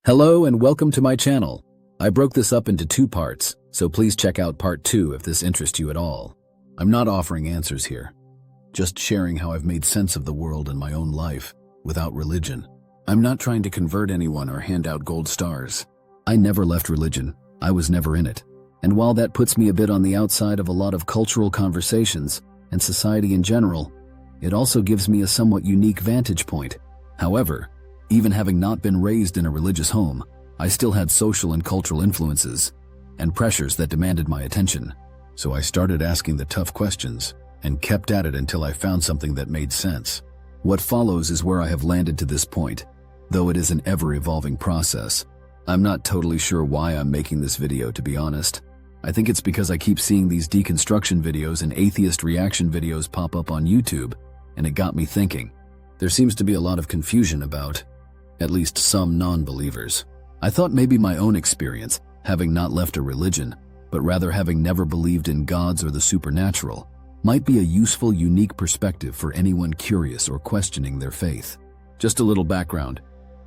Hello and welcome to my channel. I broke this up into two parts, so please check out part 2 if this interests you at all. I'm not offering answers here, just sharing how I've made sense of the world and my own life without religion. I'm not trying to convert anyone or hand out gold stars. I never left religion. I was never in it. And while that puts me a bit on the outside of a lot of cultural conversations and society in general, it also gives me a somewhat unique vantage point. However, even having not been raised in a religious home, I still had social and cultural influences and pressures that demanded my attention. So I started asking the tough questions and kept at it until I found something that made sense. What follows is where I have landed to this point, though it is an ever-evolving process. I'm not totally sure why I'm making this video, to be honest. I think it's because I keep seeing these deconstruction videos and atheist reaction videos pop up on YouTube, and it got me thinking. There seems to be a lot of confusion about at least some non-believers. I thought maybe my own experience, having not left a religion, but rather having never believed in gods or the supernatural, might be a useful, unique perspective for anyone curious or questioning their faith. Just a little background.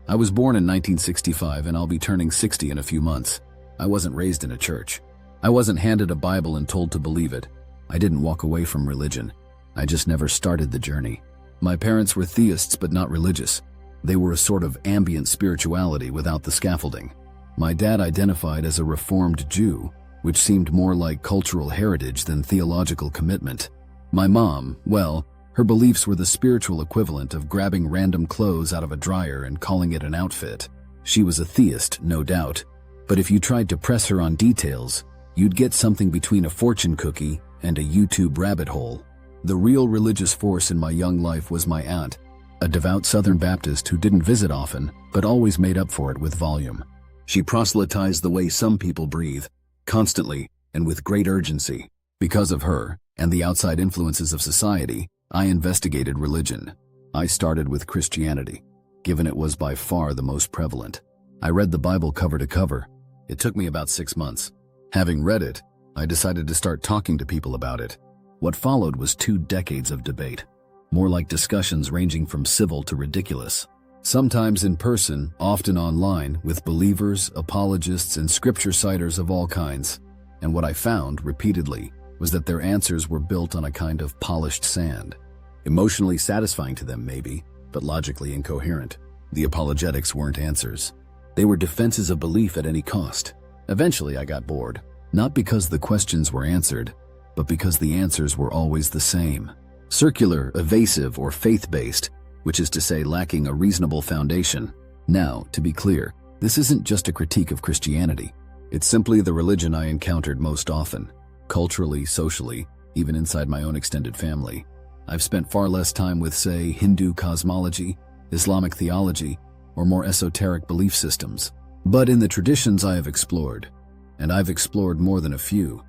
I was born in 1965 and I'll be turning 60 in a few months. I wasn't raised in a church. I wasn't handed a Bible and told to believe it. I didn't walk away from religion. I just never started the journey. My parents were theists but not religious. They were a sort of ambient spirituality without the scaffolding. My dad identified as a Reformed Jew, which seemed more like cultural heritage than theological commitment. My mom, well, her beliefs were the spiritual equivalent of grabbing random clothes out of a dryer and calling it an outfit. She was a theist, no doubt, but if you tried to press her on details, you'd get something between a fortune cookie and a YouTube rabbit hole. The real religious force in my young life was my aunt, a devout Southern Baptist who didn't visit often, but always made up for it with volume. She proselytized the way some people breathe, constantly and with great urgency. Because of her, and the outside influences of society, I investigated religion. I started with Christianity, given it was by far the most prevalent. I read the Bible cover to cover. It took me about 6 months. Having read it, I decided to start talking to people about it. What followed was 2 decades of debate. More like discussions ranging from civil to ridiculous. Sometimes in person, often online, with believers, apologists, and scripture citers of all kinds. And what I found, repeatedly, was that their answers were built on a kind of polished sand. Emotionally satisfying to them, maybe, but logically incoherent. The apologetics weren't answers. They were defenses of belief at any cost. Eventually, I got bored. Not because the questions were answered, but because the answers were always the same. Circular, evasive, or faith-based, which is to say lacking a reasonable foundation. Now, to be clear, this isn't just a critique of Christianity. It's simply the religion I encountered most often, culturally, socially, even inside my own extended family. I've spent far less time with, say, Hindu cosmology, Islamic theology, or more esoteric belief systems. But in the traditions I have explored, and I've explored more than a few,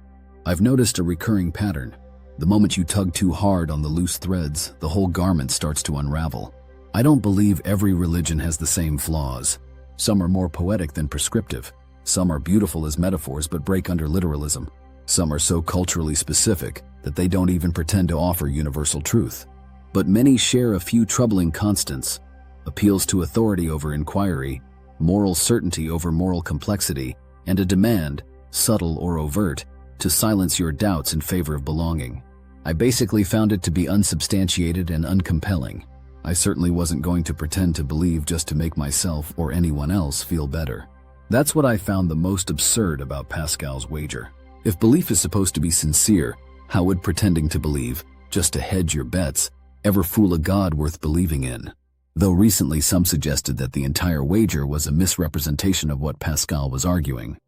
I've noticed a recurring pattern. The moment you tug too hard on the loose threads, the whole garment starts to unravel. I don't believe every religion has the same flaws. Some are more poetic than prescriptive. Some are beautiful as metaphors but break under literalism. Some are so culturally specific that they don't even pretend to offer universal truth. But many share a few troubling constants: appeals to authority over inquiry, moral certainty over moral complexity, and a demand, subtle or overt, to silence your doubts in favor of belonging. I basically found it to be unsubstantiated and uncompelling. I certainly wasn't going to pretend to believe just to make myself or anyone else feel better. That's what I found the most absurd about Pascal's wager. If belief is supposed to be sincere, how would pretending to believe, just to hedge your bets, ever fool a god worth believing in? Though recently some suggested that the entire wager was a misrepresentation of what Pascal was arguing.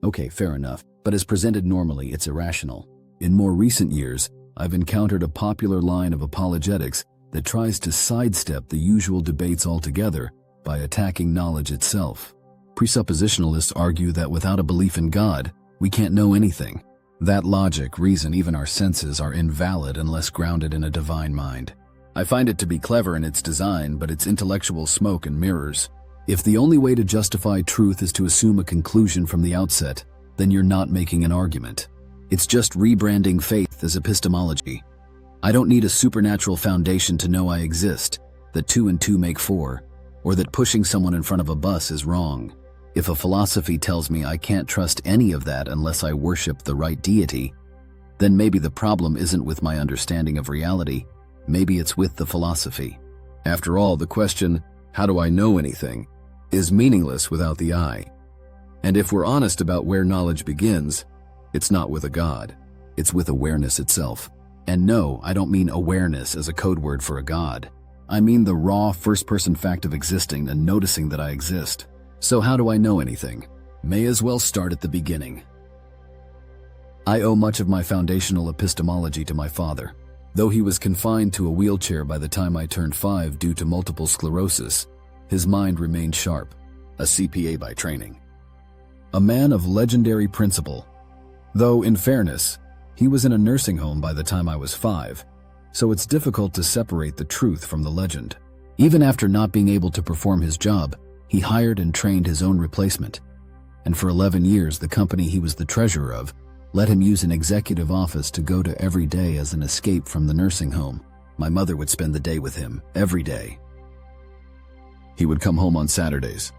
Okay, fair enough, but as presented normally, it's irrational. In more recent years, I've encountered a popular line of apologetics that tries to sidestep the usual debates altogether by attacking knowledge itself. Presuppositionalists argue that without a belief in God, we can't know anything. That logic, reason, even our senses are invalid unless grounded in a divine mind. I find it to be clever in its design, but it's intellectual smoke and mirrors. If the only way to justify truth is to assume a conclusion from the outset, then you're not making an argument. It's just rebranding faith as epistemology. I don't need a supernatural foundation to know I exist, that 2 and 2 make 4, or that pushing someone in front of a bus is wrong. If a philosophy tells me I can't trust any of that unless I worship the right deity, then maybe the problem isn't with my understanding of reality, maybe it's with the philosophy. After all, the question, how do I know anything, is meaningless without the I. And if we're honest about where knowledge begins, it's not with a God, it's with awareness itself. And no, I don't mean awareness as a code word for a God. I mean the raw first-person fact of existing and noticing that I exist. So how do I know anything? May as well start at the beginning. I owe much of my foundational epistemology to my father. Though he was confined to a wheelchair by the time I turned 5 due to multiple sclerosis, his mind remained sharp, a CPA by training. A man of legendary principle. Though, in fairness, he was in a nursing home by the time I was 5, so it's difficult to separate the truth from the legend. Even after not being able to perform his job, he hired and trained his own replacement. And for 11 years, the company he was the treasurer of let him use an executive office to go to every day as an escape from the nursing home. My mother would spend the day with him, every day. He would come home on Saturdays.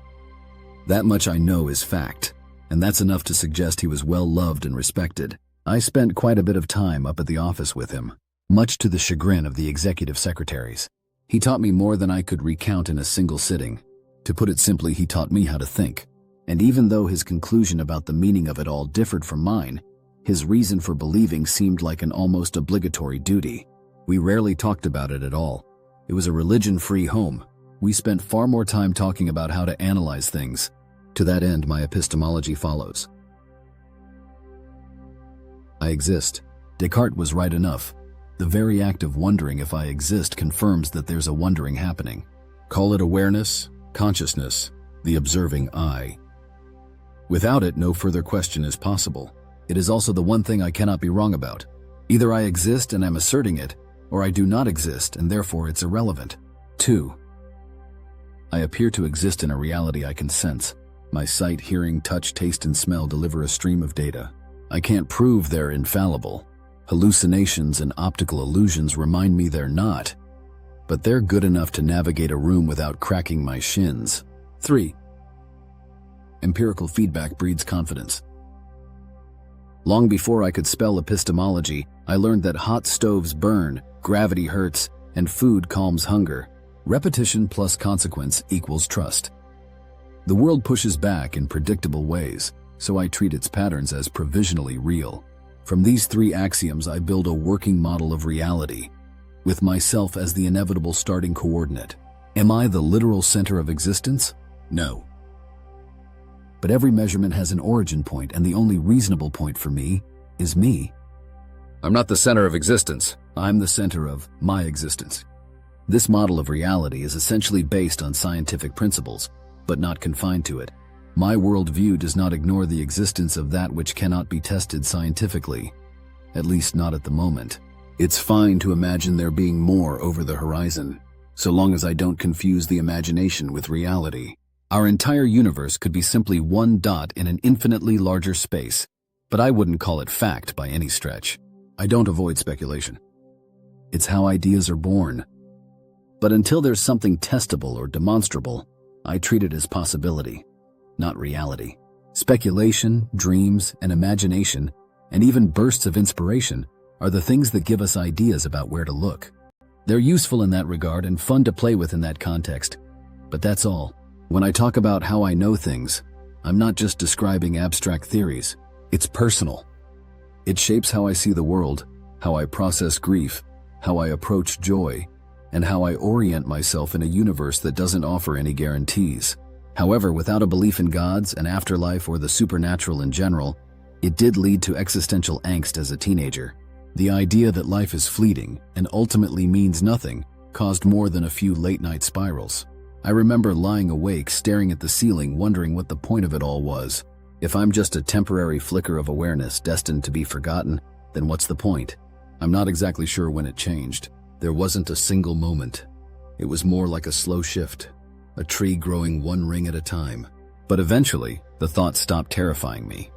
That much I know is fact, and that's enough to suggest he was well loved and respected. I spent quite a bit of time up at the office with him, much to the chagrin of the executive secretaries. He taught me more than I could recount in a single sitting. To put it simply, he taught me how to think. And even though his conclusion about the meaning of it all differed from mine, his reason for believing seemed like an almost obligatory duty. We rarely talked about it at all. It was a religion-free home. We spent far more time talking about how to analyze things. To that end, my epistemology follows. I exist. Descartes was right enough. The very act of wondering if I exist confirms that there's a wondering happening. Call it awareness, consciousness, the observing I. Without it, no further question is possible. It is also the one thing I cannot be wrong about. Either I exist and I'm asserting it, or I do not exist and therefore it's irrelevant. 2. I appear to exist in a reality I can sense. My sight, hearing, touch, taste, and smell deliver a stream of data. I can't prove they're infallible. Hallucinations and optical illusions remind me they're not, but they're good enough to navigate a room without cracking my shins. 3. Empirical feedback breeds confidence. Long before I could spell epistemology, I learned that hot stoves burn, gravity hurts, and food calms hunger. Repetition plus consequence equals trust. The world pushes back in predictable ways, so I treat its patterns as provisionally real. From these 3 axioms, I build a working model of reality, with myself as the inevitable starting coordinate. Am I the literal center of existence? No. But every measurement has an origin point, and the only reasonable point for me is me. I'm not the center of existence. I'm the center of my existence. This model of reality is essentially based on scientific principles, but not confined to it. My worldview does not ignore the existence of that which cannot be tested scientifically, at least not at the moment. It's fine to imagine there being more over the horizon, so long as I don't confuse the imagination with reality. Our entire universe could be simply one dot in an infinitely larger space, but I wouldn't call it fact by any stretch. I don't avoid speculation. It's how ideas are born. But until there's something testable or demonstrable, I treat it as possibility, not reality. Speculation, dreams, and imagination, and even bursts of inspiration, are the things that give us ideas about where to look. They're useful in that regard and fun to play with in that context, but that's all. When I talk about how I know things, I'm not just describing abstract theories. It's personal. It shapes how I see the world, how I process grief, how I approach joy, and how I orient myself in a universe that doesn't offer any guarantees. However, without a belief in gods, an afterlife, or the supernatural in general, it did lead to existential angst as a teenager. The idea that life is fleeting and ultimately means nothing caused more than a few late-night spirals. I remember lying awake, staring at the ceiling, wondering what the point of it all was. If I'm just a temporary flicker of awareness destined to be forgotten, then what's the point? I'm not exactly sure when it changed. There wasn't a single moment. It was more like a slow shift, a tree growing one ring at a time. But eventually, the thought stopped terrifying me.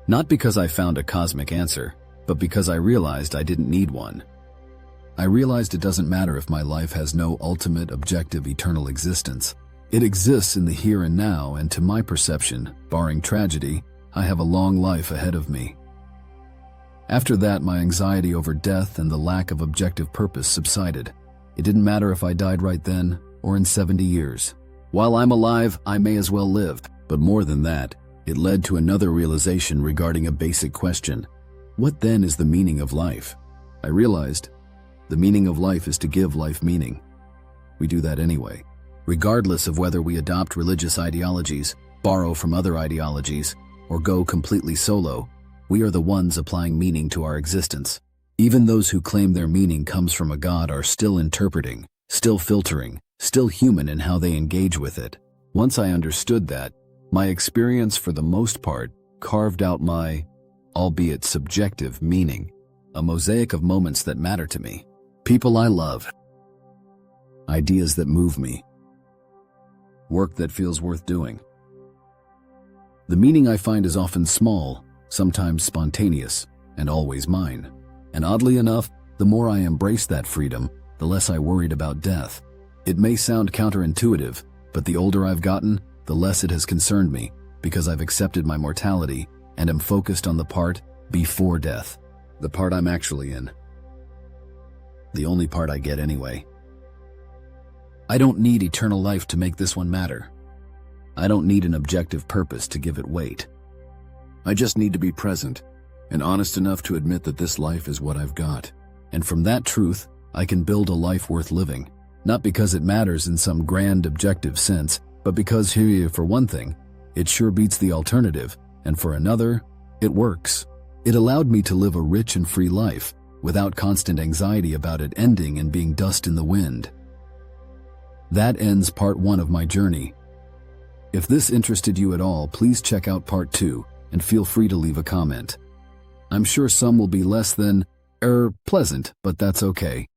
Not because I found a cosmic answer, but because I realized I didn't need one. I realized it doesn't matter if my life has no ultimate, objective, eternal existence. It exists in the here and now, and to my perception, barring tragedy, I have a long life ahead of me. After that, my anxiety over death and the lack of objective purpose subsided. It didn't matter if I died right then or in 70 years. While I'm alive, I may as well live. But more than that, it led to another realization regarding a basic question. What then is the meaning of life? I realized the meaning of life is to give life meaning. We do that anyway. Regardless of whether we adopt religious ideologies, borrow from other ideologies, or go completely solo, we are the ones applying meaning to our existence. Even those who claim their meaning comes from a God are still interpreting, still filtering, still human in how they engage with it. Once I understood that, my experience for the most part carved out my, albeit subjective, meaning, a mosaic of moments that matter to me, people I love, ideas that move me, work that feels worth doing. The meaning I find is often small, sometimes spontaneous, and always mine. And oddly enough, the more I embrace that freedom, the less I worried about death. It may sound counterintuitive, but the older I've gotten, the less it has concerned me, because I've accepted my mortality and am focused on the part before death, the part I'm actually in. The only part I get anyway. I don't need eternal life to make this one matter. I don't need an objective purpose to give it weight. I just need to be present and honest enough to admit that this life is what I've got. And from that truth, I can build a life worth living. Not because it matters in some grand objective sense, but because here, for one thing, it sure beats the alternative, and for another, it works. It allowed me to live a rich and free life, without constant anxiety about it ending and being dust in the wind. That ends part 1 of my journey. If this interested you at all, please check out part 2, and feel free to leave a comment. I'm sure some will be less than, pleasant, but that's okay.